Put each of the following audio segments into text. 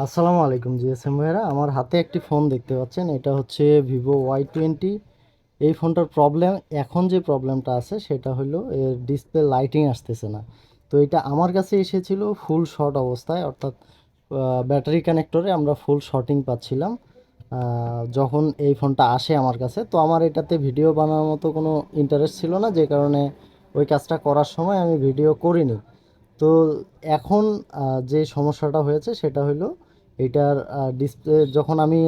আসসালামু আলাইকুম জিএসএম ভাইরা, আমার হাতে একটি ফোন দেখতে পাচ্ছেন। এটা হচ্ছে ভিভো Y20। এই ফোনটার প্রবলেম, এখন যে প্রবলেমটা আছে সেটা হলো এর ডিসপ্লে লাইটিং আসতেছে না। তো এটা আমার কাছে এসেছিল ফুল শর্ট অবস্থায়, অর্থাৎ ব্যাটারি কানেক্টরে আমরা ফুল শর্টিং পাচ্ছিলাম যখন এই ফোনটা আসে আমার কাছে। তো আমার এটাতে ভিডিও বানানোর মতো কোনো ইন্টারেস্ট ছিল না, যে কারণে ওই কাজটা করার সময় আমি ভিডিও করিনি। তো এখন যে সমস্যাটা হয়েছে সেটা হলো এটার ডিসপ্লে, যখন আমি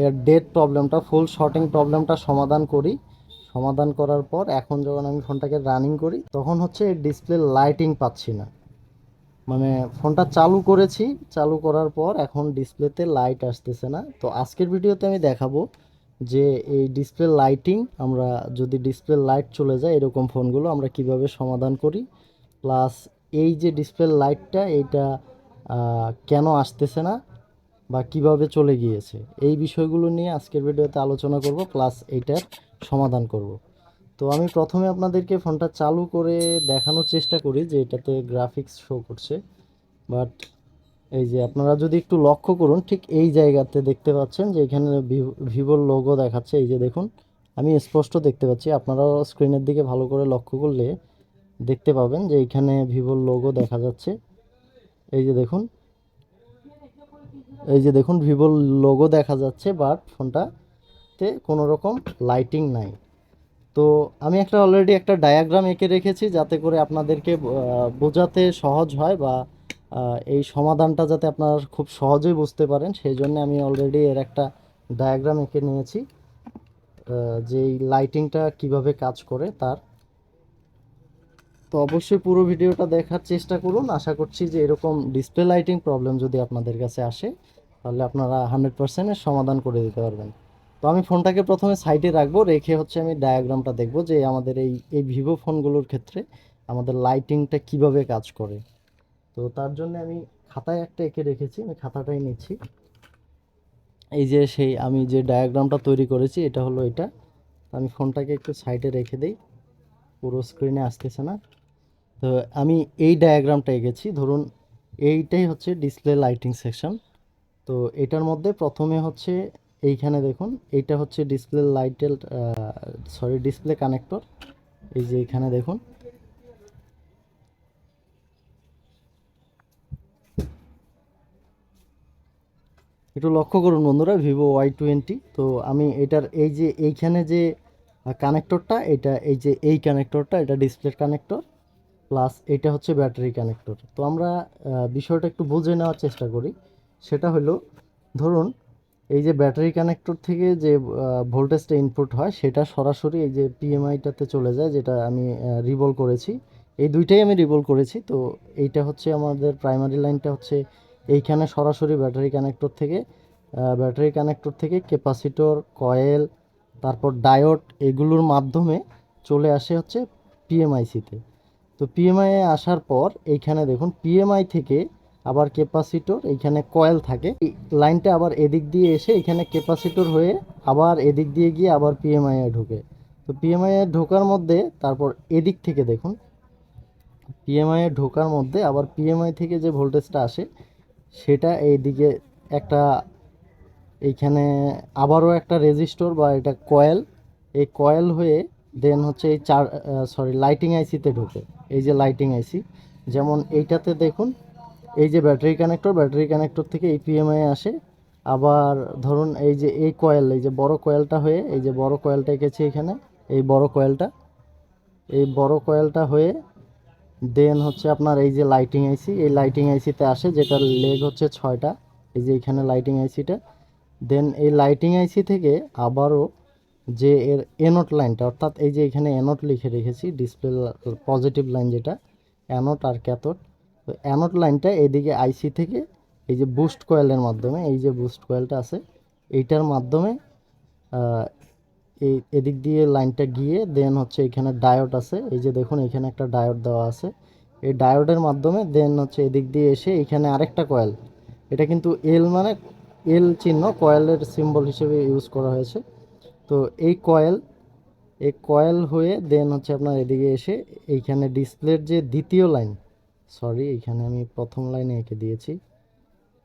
এর ডেট প্রবলেমটা, ফুল শর্টিং প্রবলেমটা সমাধান করি, সমাধান করার পর এখন যখন আমি ফোনটাকে রানিং করি তখন হচ্ছে ডিসপ্লে লাইটিং পাচ্ছি না। মানে ফোনটা চালু করেছি, চালু করার পর এখন ডিসপ্লেতে লাইট আসতেছে না। তো আজকের ভিডিওতে আমি দেখাবো যে এই ডিসপ্লে লাইটিং, আমরা যদি ডিসপ্লে লাইট চলে যায় এরকম ফোনগুলো আমরা কিভাবে সমাধান করি, প্লাস এই যে ডিসপ্লে লাইটটা এইটা কেন আসতেছে না বা কিভাবে চলে গিয়েছে, এই বিষয়গুলো নিয়ে আজকের ভিডিওতে আলোচনা করব, প্লাস এইটার সমাধান করব। তো আমি প্রথমে আপনাদেরকে ফোনটা চালু করে দেখানোর চেষ্টা করি যে এটাতে গ্রাফিক্স শো করছে, বাট এই যে আপনারা যদি একটু লক্ষ্য করুন, ঠিক এই জায়গাতে দেখতে পাচ্ছেন যে এখানে ভিভোর লোগো দেখাচ্ছে। এই যে দেখুন, আমি স্পষ্ট দেখতে পাচ্ছি, আপনারাও স্ক্রিনের দিকে ভালো করে লক্ষ্য করলে দেখতে পাবেন যে এখানে ভিভোর লোগো দেখা যাচ্ছে। এই যে দেখুন, এই যে দেখুন ভিভোর লোগো দেখা যাচ্ছে, বাট ফোনটাতে কোনো রকম লাইটিং নাই। তো আমি অলরেডি একটা ডায়াগ্রাম এঁকে রেখেছি যাতে করে আপনাদেরকে বোঝাতে সহজ হয়, বা এই সমাধানটা যাতে আপনারা খুব সহজেই বুঝতে পারেন, সেই জন্য আমি অলরেডি এর একটা ডায়াগ্রাম এঁকে নিয়েছি, যে এই লাইটিংটা কিভাবে কাজ করে তার। তো অবশ্যই পুরো ভিডিওটা দেখার চেষ্টা করুন। আশা করছি যে এরকম ডিসপ্লে লাইটিং প্রবলেম যদি আপনাদের কাছে আসে তাহলে আপনারা 100%-এর সমাধান করে দিতে পারবেন। তো আমি ফোনটাকে প্রথমে সাইডে রাখবো, রেখে হচ্ছে আমি ডায়াগ্রামটা দেখব যে আমাদের এই এই ভিভো ফোনগুলোর ক্ষেত্রে আমাদের লাইটিংটা কিভাবে কাজ করে। তো তার জন্য আমি খাতায় একটা এঁকে রেখেছি, আমি খাতাটাই নিচ্ছি। এই যে সেই আমি যে ডায়াগ্রামটা তৈরি করেছি এটা হলো এটা। আমি ফোনটাকে একটু সাইডে রেখে দিই, পুরো স্ক্রিনে আসতেছে না। তো আমি এই ডায়াগ্রামটা এঁকেছি, ধরুন এইটাই হচ্ছে ডিসপ্লে লাইটিং সেকশন। তো এটার মধ্যে প্রথমে হচ্ছে এইখানে দেখুন, এইটা হচ্ছে ডিসপ্লে লাইটের ডিসপ্লে কানেক্টর। এই যে এখানে দেখুন, একটু লক্ষ্য করুন বন্ধুরা, ভিভো Y20। তো আমি এটার এই যে এইখানে যে কানেক্টরটা, এটা এই যে এই কানেক্টরটা, এটা ডিসপ্লে কানেক্টর, প্লাস এটা হচ্ছে ব্যাটারি কানেক্টর। তো আমরা বিষয়টা একটু বুঝে নেওয়ার চেষ্টা করি। সেটা হলো, ধরুন এই যে ব্যাটারি কানেক্টর থেকে যে ভোল্টেজটা ইনপুট হয় সেটা সরাসরি এই যে পিএমআইটাতে চলে যায়, যেটা আমি রিভল করেছি। এই দুইটাই আমি রিভল করেছি। তো এইটা হচ্ছে আমাদের প্রাইমারি লাইনটা হচ্ছে এইখানে সরাসরি ব্যাটারি কানেক্টর থেকে ক্যাপাসিটর, কয়েল, তারপর ডায়োড, এগুলোর মাধ্যমে চলে আসে হচ্ছে পিএমআইসিতে। তো পিএমআই এ আসার পর এইখানে দেখুন, পিএমআই থেকে আবার ক্যাপাসিটর, এইখানে কয়েল থাকে, এই লাইনটা আবার এদিক দিয়ে এসে এখানে ক্যাপাসিটর হয়ে আবার এদিক দিয়ে গিয়ে আবার পিএমআই এ ঢোকে। তো পিএমআই এ ঢোকার মধ্যে তারপর এদিক থেকে দেখুন, পিএমআই এ ঢোকার মধ্যে আবার পিএমআই থেকে যে ভোল্টেজটা আসে সেটা এইদিকে একটা, এইখানে আবারও একটা রেজিস্টর বা এটা কয়েল, এই কয়েল হয়ে দেন হচ্ছে এই লাইটিং আইসিতে ঢোকে। এই যে লাইটিং আইসি, যেমন এইটাতে দেখুন, এই যে ব্যাটারি কানেক্টর থেকে এই পিএমআই আসে। আবার ধরুন এই যে এই কয়েল, এই যে বড় কয়েলটা হয়ে, এই যে বড় কয়েলটা এঁকেছি এখানে, এই বড় কয়েলটা, এই বড় কয়েলটা হয়ে দেন হচ্ছে আপনার এই যে লাইটিং আইসি, এই লাইটিং আইসিতে আসে, যেটার লেগ হচ্ছে 6টা। এই যে এখানে লাইটিং আইসিটা, দেন এই লাইটিং আইসি থেকে আবারও যে এর এনোড লাইনটা, অর্থাৎ এই যে এখানে এনোড লিখে রেখেছি, ডিসপ্লে পজিটিভ লাইন যেটা, অ্যানোড আর ক্যাথোড। তো অ্যানোড লাইনটা এদিকে আইসি থেকে এই যে বুস্ট কয়েলের মাধ্যমে, এই যে বুস্ট কয়েলটা আছে এইটার মাধ্যমে আহ, এই এদিক দিয়ে লাইনটা গিয়ে দেন হচ্ছে এখানে ডায়োড আছে, এই যে দেখুন এখানে একটা ডায়োড দেওয়া আছে, এই ডায়োডের মাধ্যমে দেন হচ্ছে এদিক দিয়ে এসে এখানে আরেকটা কয়েল, এটা কিন্তু এল মানে এল চিহ্ন কয়েলের সিম্বল হিসেবে ইউজ করা হয়েছে। তো এই কয়েল হয়ে দেন হচ্ছে আপনার এদিকে এসে এইখানে ডিসপ্লের যে দ্বিতীয় লাইন, সরি এইখানে আমি প্রথম লাইনে এঁকে দিয়েছি,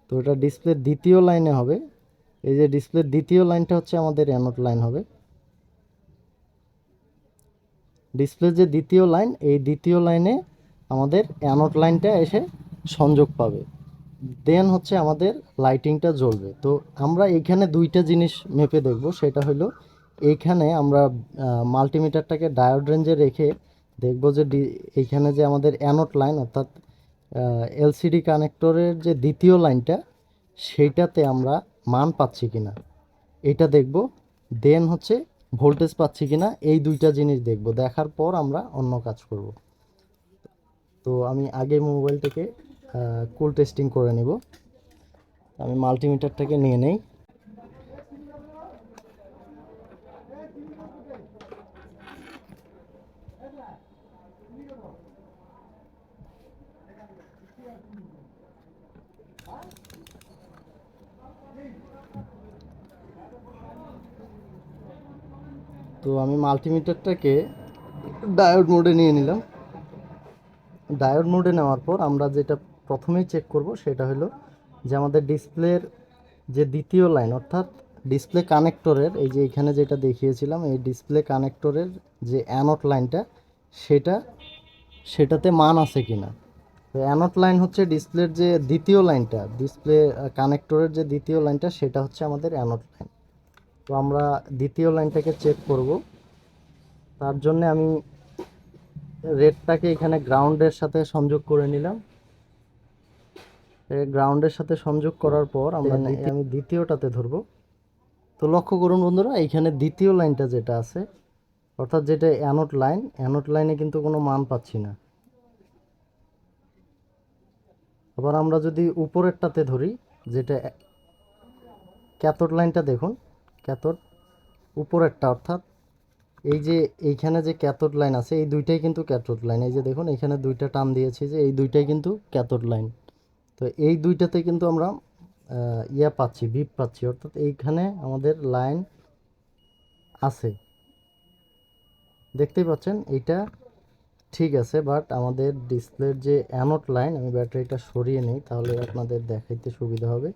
তো এটা ডিসপ্লের দ্বিতীয় লাইনে হবে। এই যে ডিসপ্লের দ্বিতীয় লাইনটা হচ্ছে আমাদের অ্যানোড লাইন হবে। ডিসপ্লের যে দ্বিতীয় লাইন, এই দ্বিতীয় লাইনে আমাদের অ্যানোড লাইনটা এসে সংযোগ পাবে, দেন হচ্ছে আমাদের লাইটিংটা জ্বলবে। তো আমরা এইখানে দুইটা জিনিস মেপে দেখব, সেটা হলো এইখানে আমরা মাল্টিমিটারটাকে ডায়োড রেঞ্জে রেখে দেখব যে এইখানে যে আমাদের অ্যানোড লাইন অর্থাৎ এলসিডি কানেক্টরের যে দ্বিতীয় লাইনটা, সেইটাতে আমরা মান পাচ্ছি কিনা এটা দেখব, দেন হচ্ছে ভোল্টেজ পাচ্ছি কিনা, এই দুইটা জিনিস দেখব। দেখার পর আমরা অন্য কাজ করব। তো আমি আগে মোবাইলটাকে কুল টেস্টিং করে নেব। আমি মাল্টিমিটারটাকে নিয়ে নেই। তো আমি মাল্টিমিটারটাকে ডায়োড মোডে নিয়ে নিলাম। ডায়োড মোডে নেওয়ার পর আমরা যেটা প্রথমেই চেক করব সেটা হলো যে আমাদের ডিসপ্লের যে দ্বিতীয় লাইন অর্থাৎ ডিসপ্লে কানেক্টরের, এই যে এখানে যেটা দেখিয়েছিলাম, এই ডিসপ্লে কানেক্টরের যে অ্যানোড লাইনটা সেটাতে মান আছে কিনা। তো অ্যানোড লাইন হচ্ছে ডিসপ্লের যে দ্বিতীয় লাইনটা, ডিসপ্লে কানেক্টরের যে দ্বিতীয় লাইনটা, সেটা হচ্ছে আমাদের অ্যানোড লাইন। তো আমরা দ্বিতীয় লাইনটাকে চেক করব। তার জন্য আমি রেডটাকে এখানে গ্রাউন্ডের সাথে সংযোগ করে নিলাম। গ্রাউন্ডের সাথে সংযোগ করার পর আমি দ্বিতীয়টাতে ধরবো। তো লক্ষ্য করুন বন্ধুরা, এইখানে দ্বিতীয় লাইনটা যেটা আছে অর্থাৎ যেটা অ্যানোড লাইন, অ্যানোড লাইনে কিন্তু কোনো মান পাচ্ছি না। আবার আমরা যদি উপরেরটাতে ধরি, যেটা ক্যাথোড লাইনটা দেখুন, ক্যাথোড উপরেরটা অর্থাৎ এই যে এইখানে যে ক্যাথোড লাইন আছে, এই দুইটাই কিন্তু ক্যাথোড লাইন। এই যে দেখুন এখানে দুইটা টান দিয়েছি, যে এই দুইটাই কিন্তু ক্যাথোড লাইন। তো এই দুইটাতে কিন্তু আমরা পাচ্ছি, বিপ পাচ্ছি, অর্থাৎ এইখানে আমাদের লাইন আছে, দেখতেই পাচ্ছেন এইটা ঠিক আছে। বাট আমাদের ডিসপ্লের যে অ্যানোড লাইন, আমি ব্যাটারিটা সরিয়ে নিই তাহলে আপনাদের দেখাইতে সুবিধা হবে।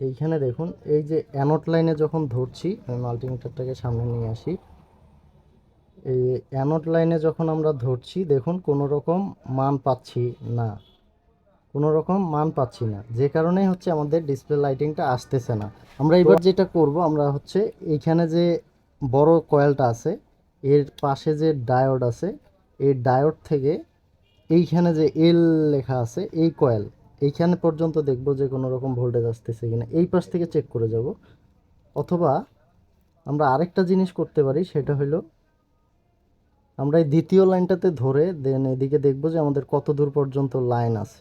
এইখানে দেখুন এই যে অ্যানোড লাইনে যখন ধরছি, আমি মাল্টিমিটারটাকে সামনে নিয়ে আসি, এই অ্যানোড লাইনে যখন আমরা ধরছি দেখুন কোনো রকম মান পাচ্ছি না, কোনো রকম মান পাচ্ছি না, যে কারণেই হচ্ছে আমাদের ডিসপ্লে লাইটিংটা আসতেছে না। আমরা এবার যেটা করব, আমরা হচ্ছে এইখানে যে বড় কয়েলটা আছে, এর পাশে যে ডায়োড আছে, এই ডায়োড থেকে এইখানে যে এল লেখা আছে এই কয়েল, এইখানে পর্যন্ত দেখব যে কোনো রকম ভোল্টেজ আসতেছে কিনা, এই পাশ থেকে চেক করে যাব। অথবা আমরা আরেকটা জিনিস করতে পারি, সেটা হলো আমরা এই দ্বিতীয় লাইনটাতে ধরে দেন এদিকে দেখব যে আমাদের কত দূর পর্যন্ত লাইন আছে।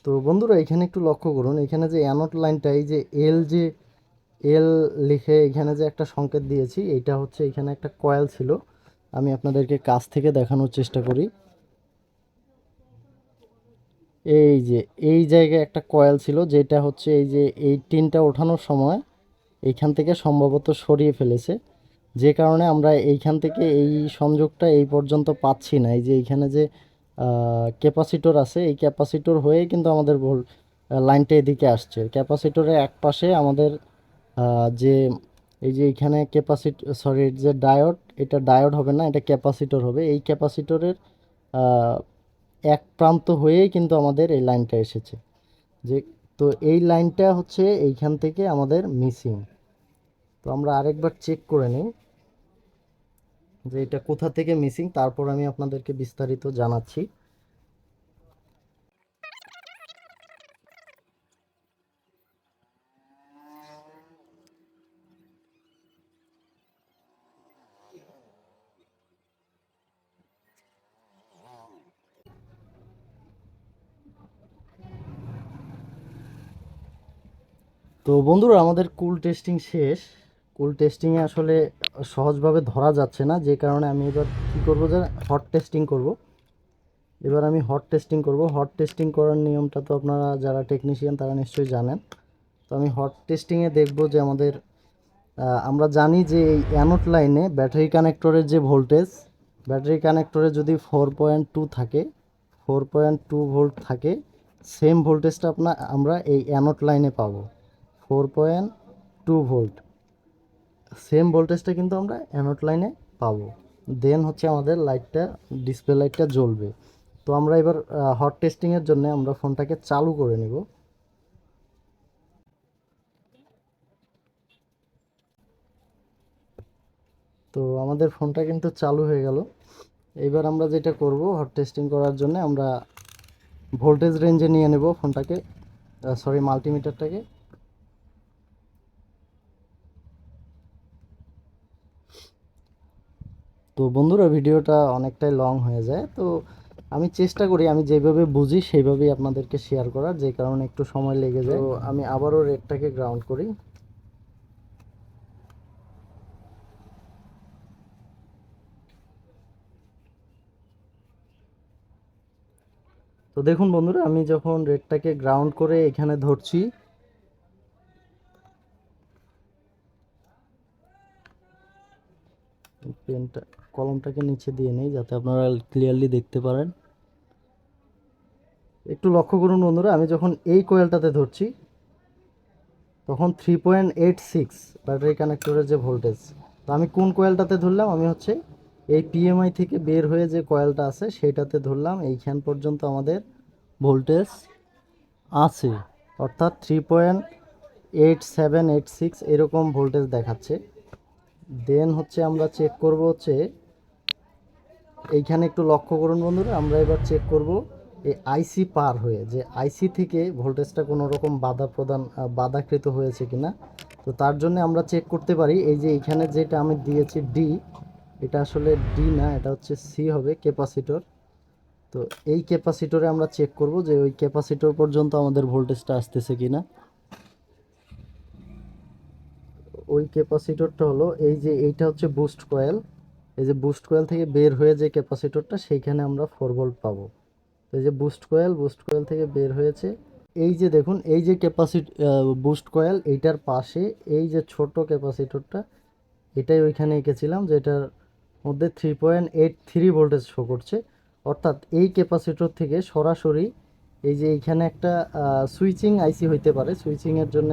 তো বন্ধুরা এখানে একটু লক্ষ্য করুন, এখানে যে অ্যানোড লাইনটা, এই যে এল লিখে এখানে যে একটা সংকেত দিয়েছি, এইটা হচ্ছে এখানে একটা কয়েল ছিল। আমি আপনাদেরকে কাছ থেকে দেখানোর চেষ্টা করি। এই যে এই জায়গায় একটা কয়েল ছিল, যেটা হচ্ছে এই যে এই টিনটা ওঠানোর সময় এইখান থেকে সম্ভবত সরিয়ে ফেলেছে, যে কারণে আমরা এইখান থেকে এই সংযোগটা এই পর্যন্ত পাচ্ছি না। এই যে এইখানে যে ক্যাপাসিটর আছে, এই ক্যাপাসিটর হয়ে কিন্তু আমাদের লাইনটা এদিকে আসছে। ক্যাপাসিটরের এক পাশে আমাদের যে এই যে এইখানে সরি যে ডায়োড, এটা ডায়োড হবে না, এটা ক্যাপাসিটর হবে। এই ক্যাপাসিটরের এক প্রান্ত হয়েই কিন্তু আমাদের এই লাইনটা এসেছে। যে তো এই লাইনটা হচ্ছে এইখান থেকে আমাদের মিসিং। তো আমরা আরেকবার চেক করে নিই যে এটা কোথা থেকে মিসিং, তারপর আমি আপনাদেরকে বিস্তারিত জানাচ্ছি। তো বন্ধুরা আমাদের কুল টেস্টিং শেষ। কুল টেস্টিংয়ে আসলে সহজভাবে ধরা যাচ্ছে না, যে কারণে আমি এবার কী করবো, যে হট টেস্টিং করব। এবার আমি হট টেস্টিং করব। হট টেস্টিং করার নিয়মটা তো আপনারা যারা টেকনিশিয়ান তারা নিশ্চয়ই জানেন। তো আমি হট টেস্টিংয়ে দেখব যে আমাদের আমরা জানি যে এই অ্যানোড লাইনে ব্যাটারি কানেক্টরের যে ভোল্টেজ, ব্যাটারি কানেক্টরে যদি 4.2 থাকে, 4.2 ভোল্ট থাকে, সেম ভোল্টেজটা আমরা এই অ্যানোড লাইনে পাবো 4.2 ভোল্ট। সেম ভোল্টেজটা কিন্তু আমরা অ্যানোড লাইনে পাবো। দেন হচ্ছে আমাদের লাইটটা, ডিসপ্লে লাইটটা জ্বলবে। তো আমরা এবার হট টেস্টিংয়ের জন্য আমরা ফোনটাকে চালু করে নেব। তো আমাদের ফোনটা কিন্তু চালু হয়ে গেল। এবার আমরা যেটা করব, হট টেস্টিং করার জন্য আমরা ভোল্টেজ রেঞ্জে নিয়ে নেব ফোনটাকে, সরি মাল্টিমিটারটাকে। তো বন্ধুরা, ভিডিওটা অনেকটাই লং হয়ে যায়, তো আমি চেষ্টা করি আমি যেভাবে বুঝি সেইভাবেই আপনাদেরকে শেয়ার করার, যে কারণে একটু সময় লেগে যায়। তো আমি আবারও রেডটাকে গ্রাউন্ড করি। তো দেখুন বন্ধুরা, আমি যখন রেডটাকে গ্রাউন্ড করে এখানে ধরছি, পেনটা, কলমটাকে নিচে দিয়ে নেই যাতে আপনারা ক্লিয়ারলি দেখতে পারেন। একটু লক্ষ্য করুন বন্ধুরা, আমি যখন এই কয়েলটাতে ধরছি তখন 3.86 ব্যাটারি কানেক্টরের যে ভোল্টেজ। তো আমি কোন কয়েলটাতে ধরলাম, আমি হচ্ছে এই পিএমআই থেকে বের হয়ে যে কয়েলটা আছে সেইটাতে ধরলাম। এইখান পর্যন্ত আমাদের ভোল্টেজ আছে, অর্থাৎ 3.8786 এরকম ভোল্টেজ দেখাচ্ছে। দেন হচ্ছে আমরা চেক করব হচ্ছে এইখানে, একটু লক্ষ্য করুন বন্ধুরা, আমরা এবার চেক করব এই আইসি পার হয়ে, যে আইসি থেকে ভোল্টেজটা কোনো রকম বাধাকৃত হয়েছে কিনা। তো তার জন্য আমরা চেক করতে পারি, এই যে এইখানে যেটা আমি দিয়েছি ডি, এটা আসলে ডি না, এটা হচ্ছে সি হবে, ক্যাপাসিটর। তো এই ক্যাপাসিটরে আমরা চেক করব যে ওই ক্যাপাসিটর পর্যন্ত আমাদের ভোল্টেজটা আসতেছে কিনা। ওই ক্যাপাসিটরটা হলো এই যে, এইটা হচ্ছে বুস্ট কয়েল। এই যে বুস্ট কয়েল থেকে বের হয়ে যে ক্যাপাসিটরটা, সেইখানে আমরা 4 ভোল্ট পাবো। তো এই যে বুস্ট কয়েল থেকে বের হয়েছে, এই যে দেখুন, এই যে বুস্ট কয়েল, এইটার পাশে এই যে ছোট ক্যাপাসিটরটা, এটাই ওইখানে এঁকেছিলাম, যেটার মধ্যে 3.83 ভোল্টেজ শো করছে। অর্থাৎ এই ক্যাপাসিটর থেকে সরাসরি এই যে এইখানে একটা সুইচিং আইসি হইতে পারে, সুইচিংয়ের জন্য,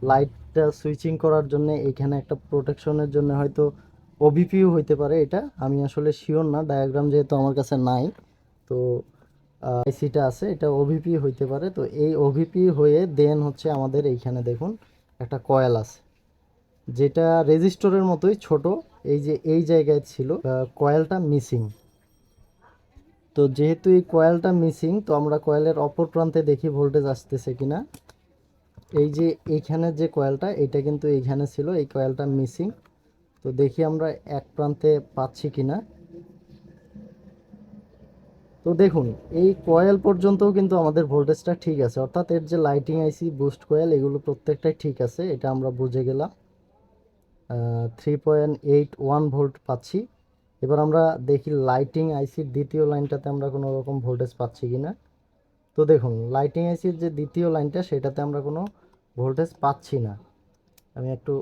লাইটটা সুইচিং করার জন্য এইখানে একটা প্রোটেকশনের জন্য হয়তো ওবিপিও হইতে পারে। এটা আমি আসলে শিওর না, ডায়াগ্রাম যেহেতু আমার কাছে নাই। তো আইসিটা আছে, এটা ওভিপি হইতে পারে। তো এই ওভিপি হয়ে দেন হচ্ছে আমাদের এইখানে দেখুন একটা কয়েল আছে, যেটা রেজিস্টরের মতোই ছোট। এই যে এই জায়গায় ছিল কয়েলটা মিসিং। তো যেহেতু এই কয়েলটা মিসিং, তো আমরা কয়েলের অপর প্রান্তে দেখি ভোল্টেজ আসতেছে কিনা। এই যে এইখানে যে কয়েলটা, এটা কিন্তু এইখানে ছিল, এই কয়েলটা মিসিং। তো দেখি আমরা এক প্রান্তে পাচ্ছি কিনা। তো দেখুন, এই কয়েল পর্যন্তও কিন্তু আমাদের ভোল্টেজটা ঠিক আছে, অর্থাৎ এর যে লাইটিং আইসি, বুস্ট কয়েল, এগুলো প্রত্যেকটাই ঠিক আছে, এটা আমরা বুঝে গেলাম। 3.81 ভোল্ট পাচ্ছি। এবার আমরা দেখি লাইটিং আইসির দ্বিতীয় লাইনটাতে আমরা কোনো রকম ভোল্টেজ পাচ্ছি কিনা। তো দেখুন, লাইটিং আইসির যে দ্বিতীয় লাইনটা, সেটাতে আমরা কোনো ভোল্টেজ পাচ্ছি না। আমি একটু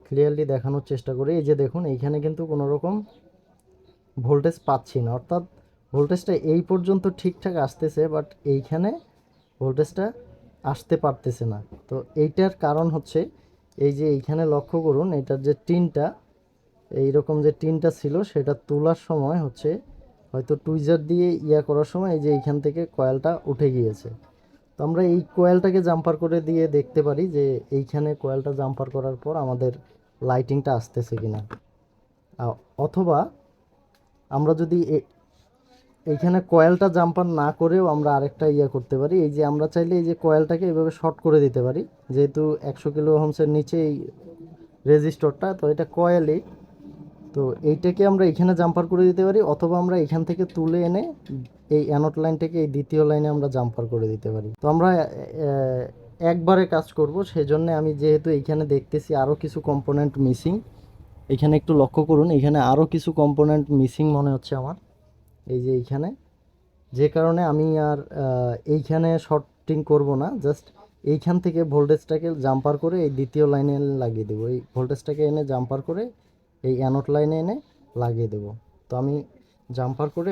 ক্লিয়ারলি দেখানোর চেষ্টা করি। এই যে দেখুন, এইখানে কিন্তু কোনো রকম ভোল্টেজ পাচ্ছি না, অর্থাৎ ভোল্টেজটা এই পর্যন্ত ঠিকঠাক আসতেছে, বাট এইখানে ভোল্টেজটা আসতে পারতেছে না। তো এইটার কারণ হচ্ছে, এই যে এইখানে লক্ষ্য করুন, এটার যে টিনটা, এইরকম যে টিনটা ছিল, সেটা তোলার সময় হচ্ছে হয়তো টুইজার দিয়ে করার সময় এই যে এইখান থেকে কয়েলটা উঠে গিয়েছে। তো আমরা এই কয়েলটাকে জাম্পার করে দিয়ে দেখতে পারি যে এইখানে কয়েলটা জাম্পার করার পর আমাদের লাইটিংটা আসতেছে কিনা। অথবা আমরা যদি এইখানে কয়েলটা জাম্পার না করেও আমরা আরেকটা করতে পারি, এই যে আমরা চাইলে এই যে কয়েলটাকে এইভাবে শর্ট করে দিতে পারি, যেহেতু 100 কিলো ওহমসের নিচে এই রেজিস্টরটা, তো এটা কয়েলই। তো এইটাকে আমরা এখানে জাম্পার করে দিতে পারি, অথবা আমরা এখান থেকে তুলে এনে এই অ্যানোড লাইনটাকে এই দ্বিতীয় লাইনে আমরা জাম্পার করে দিতে পারি। তো আমরা একবারে কাজ করব, সেজন্য আমি যেহেতু এইখানে দেখতেছি আরও কিছু কম্পোনেন্ট মিসিং, এখানে একটু লক্ষ্য করুন, এখানে আরও কিছু কম্পোনেন্ট মিসিং মনে হচ্ছে আমার, এই যে এইখানে। যে কারণে আমি আর এইখানে শর্টিং করব না, জাস্ট এইখান থেকে ভোল্টেজটাকে জাম্পার করে এই দ্বিতীয় লাইনে লাগিয়ে দেবো। এই ভোল্টেজটাকে এনে জাম্পার করে এই অ্যানোড লাইনে এনে লাগিয়ে দেবো। তো আমি জাম্পার করে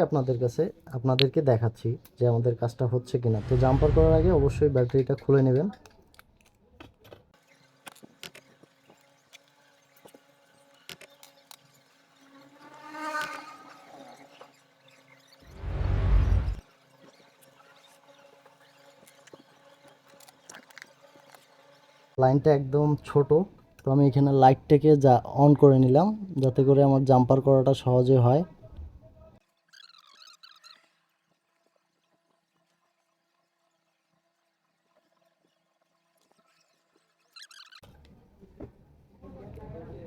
আপনাদেরকে দেখাচ্ছি যে আমাদের কাজটা হচ্ছে কিনা। তো জাম্পার করার আগে অবশ্যই ব্যাটারিটা খুলে নেবেন। লাইনটা একদম ছোট, তো আমি এখানে লাইটটাকে অন করে নিলাম যাতে করে আমার জাম্পার করাটা সহজে হয়।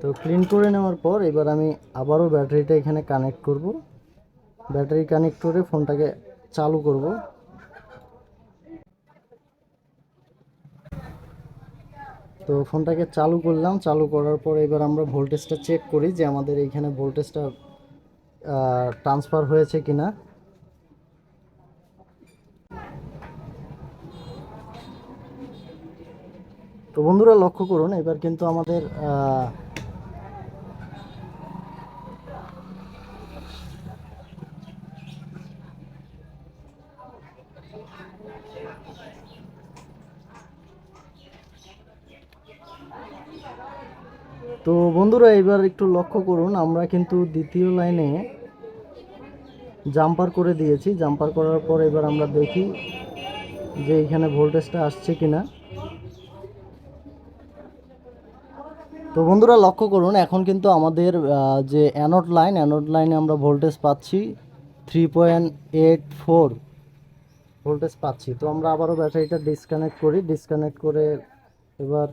তো ক্লিন করে নেওয়ার পর এবার আমি আবারও ব্যাটারিটা এখানে কানেক্ট করব। ব্যাটারি কানেক্ট করে ফোনটাকে চালু করব। তো ফোনটাকে চালু করলাম। চালু করার পর এবার আমরা ভোল্টেজটা চেক করি যে আমাদের এইখানে ভোল্টেজটা ট্রান্সফার হয়েছে কিনা। তো বন্ধুরা লক্ষ্য করুন, এবার কিন্তু আমাদের তো বন্ধুরা এবার একটু লক্ষ্য করুন, আমরা কিন্তু দ্বিতীয় লাইনে জাম্পার করে দিয়েছি। জাম্পার করার পর এবার আমরা দেখি যে এখানে ভোল্টেজটা আসছে কিনা। তো বন্ধুরা লক্ষ্য করুন, এখন কিন্তু আমাদের যে অ্যানোড লাইনে আমরা ভোল্টেজ পাচ্ছি 3.84 ভোল্টেজ পাচ্ছি। তো আমরা আবারও ব্যাটারিটা ডিসকানেক্ট করি। ডিসকানেক্ট করে এবার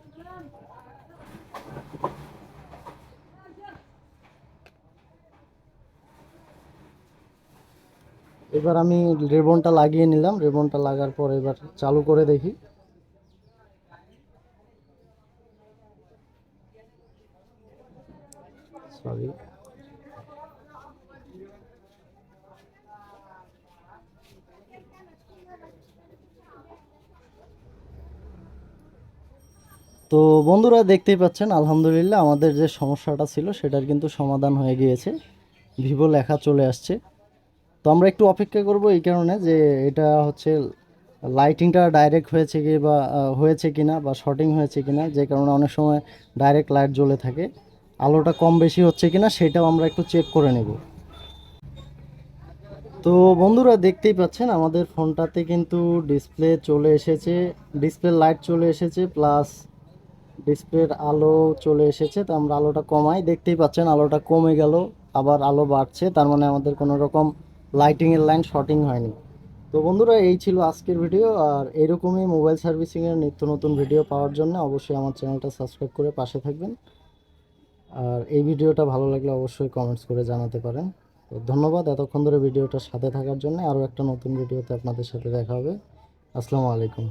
এবার আমি রিবনটা লাগিয়ে নিলাম। রিবনটা লাগার পর এবার চালু করে দেখি। সরি। তো বন্ধুরা দেখতেই পাচ্ছেন, আলহামদুলিল্লাহ আমাদের যে সমস্যাটা ছিল সেটার কিন্তু সমাধান হয়ে গিয়েছে। ভিভো লেখা চলে আসছে। তো আমরা একটু অপেক্ষা করব এই কারণে যে এটা হচ্ছে লাইটিংটা ডাইরেক্ট হয়েছে কি বা হয়েছে কিনা বা শর্টিং হয়েছে কিনা, যে কারণে অনেক সময় ডাইরেক্ট লাইট জ্বলে থাকে। আলোটা কম বেশি হচ্ছে কিনা সেটাও আমরা একটু চেক করে নেব। তো বন্ধুরা দেখতেই পাচ্ছেন আমাদের ফোনটাতে কিন্তু ডিসপ্লে চলে এসেছে, ডিসপ্লে লাইট চলে এসেছে, প্লাস ডিসপ্লের আলো চলে এসেছে। তো আমরা আলোটা কমাই, দেখতেই পাচ্ছেন আলোটা কমে গেল, আবার আলো বাড়ছে। তার মানে আমাদের কোনো রকম লাইটিংয়ের লাইন শর্টিং হয়নি। তো বন্ধুরা এই ছিল আজকের ভিডিও। আর এরকমই মোবাইল সার্ভিসিংয়ের নিত্য নতুন ভিডিও পাওয়ার জন্য অবশ্যই আমার চ্যানেলটা সাবস্ক্রাইব করে পাশে থাকবেন। আর এই ভিডিওটা ভালো লাগলে অবশ্যই কমেন্টস করে জানাতে পারেন। তো ধন্যবাদ এতক্ষণ ধরে ভিডিওটার সাথে থাকার জন্য। আরও একটা নতুন ভিডিওতে আপনাদের সাথে দেখা হবে। আসসালামু আলাইকুম।